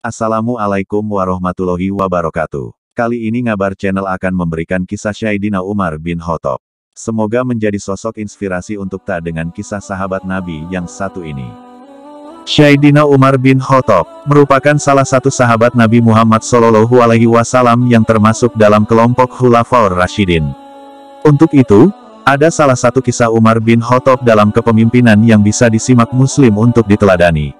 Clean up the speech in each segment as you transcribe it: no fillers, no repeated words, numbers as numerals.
Assalamualaikum warahmatullahi wabarakatuh. Kali ini Ngabar Channel akan memberikan kisah Sayyidina Umar bin Khattab. Semoga menjadi sosok inspirasi untuk kita dengan kisah sahabat Nabi yang satu ini. Sayyidina Umar bin Khattab merupakan salah satu sahabat Nabi Muhammad SAW yang termasuk dalam kelompok Khulafaur Rasyidin. Untuk itu, ada salah satu kisah Umar bin Khattab dalam kepemimpinan yang bisa disimak Muslim untuk diteladani.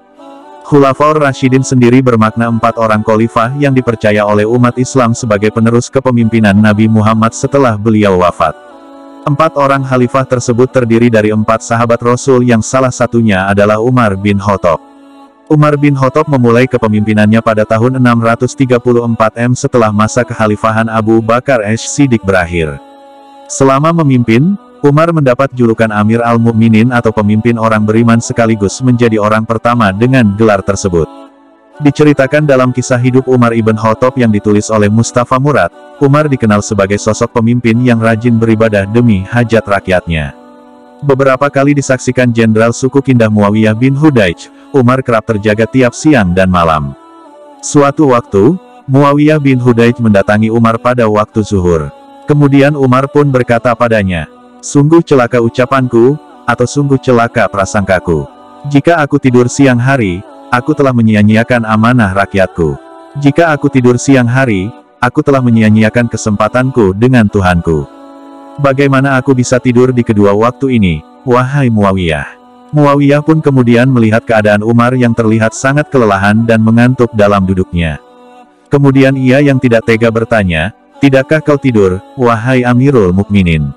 Khulafaur Rasyidin sendiri bermakna 4 orang khalifah yang dipercaya oleh umat Islam sebagai penerus kepemimpinan Nabi Muhammad setelah beliau wafat. 4 orang khalifah tersebut terdiri dari 4 sahabat Rasul yang salah satunya adalah Umar bin Khattab. Umar bin Khattab memulai kepemimpinannya pada tahun 634 setelah masa kekhalifahan Abu Bakar As-Siddiq berakhir. Selama memimpin, Umar mendapat julukan Amir al-Mu'minin atau pemimpin orang beriman sekaligus menjadi orang pertama dengan gelar tersebut. Diceritakan dalam kisah hidup Umar ibn Khattab yang ditulis oleh Mustafa Murad, Umar dikenal sebagai sosok pemimpin yang rajin beribadah demi hajat rakyatnya. Beberapa kali disaksikan Jenderal suku Kindah Muawiyah bin Hudaij, Umar kerap terjaga tiap siang dan malam. Suatu waktu, Muawiyah bin Hudaij mendatangi Umar pada waktu zuhur. Kemudian Umar pun berkata padanya, "Sungguh celaka ucapanku, atau sungguh celaka prasangkaku. Jika aku tidur siang hari, aku telah menyia-nyiakan amanah rakyatku. Jika aku tidur siang hari, aku telah menyia-nyiakan kesempatanku dengan Tuhanku. Bagaimana aku bisa tidur di kedua waktu ini, wahai Muawiyah?" Muawiyah pun kemudian melihat keadaan Umar yang terlihat sangat kelelahan dan mengantuk dalam duduknya. Kemudian ia yang tidak tega bertanya, "Tidakkah kau tidur, wahai Amirul Mukminin?"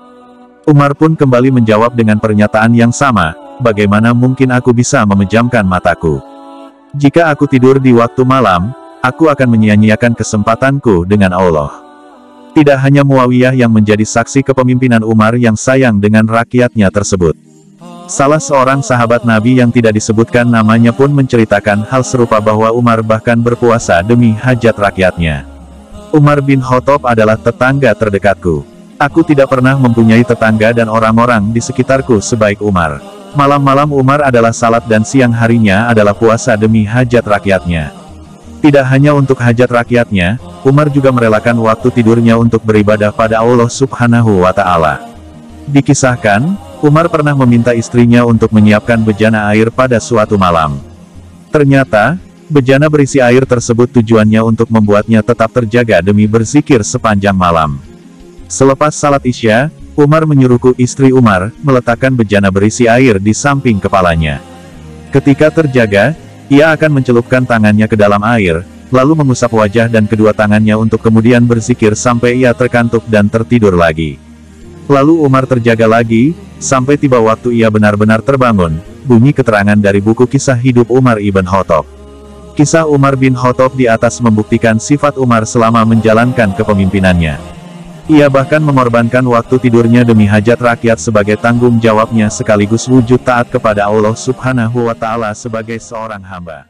Umar pun kembali menjawab dengan pernyataan yang sama, "Bagaimana mungkin aku bisa memejamkan mataku? Jika aku tidur di waktu malam, aku akan menyia-nyiakan kesempatanku dengan Allah." Tidak hanya Muawiyah yang menjadi saksi kepemimpinan Umar yang sayang dengan rakyatnya tersebut. Salah seorang sahabat Nabi yang tidak disebutkan namanya pun menceritakan hal serupa bahwa Umar bahkan berpuasa demi hajat rakyatnya. "Umar bin Khattab adalah tetangga terdekatku. Aku tidak pernah mempunyai tetangga dan orang-orang di sekitarku sebaik Umar. Malam-malam Umar adalah salat dan siang harinya adalah puasa demi hajat rakyatnya." Tidak hanya untuk hajat rakyatnya, Umar juga merelakan waktu tidurnya untuk beribadah pada Allah Subhanahu wa Ta'ala. Dikisahkan, Umar pernah meminta istrinya untuk menyiapkan bejana air pada suatu malam. Ternyata, bejana berisi air tersebut tujuannya untuk membuatnya tetap terjaga demi berzikir sepanjang malam. Selepas salat Isya, Umar menyuruh istri Umar meletakkan bejana berisi air di samping kepalanya. Ketika terjaga, ia akan mencelupkan tangannya ke dalam air, lalu mengusap wajah dan kedua tangannya untuk kemudian berzikir sampai ia terkantuk dan tertidur lagi. Lalu Umar terjaga lagi, sampai tiba waktu ia benar-benar terbangun. Bunyi keterangan dari buku kisah hidup Umar ibn Khattab. Kisah Umar bin Khattab di atas membuktikan sifat Umar selama menjalankan kepemimpinannya. Ia bahkan mengorbankan waktu tidurnya demi hajat rakyat sebagai tanggung jawabnya sekaligus wujud taat kepada Allah Subhanahu wa Ta'ala sebagai seorang hamba.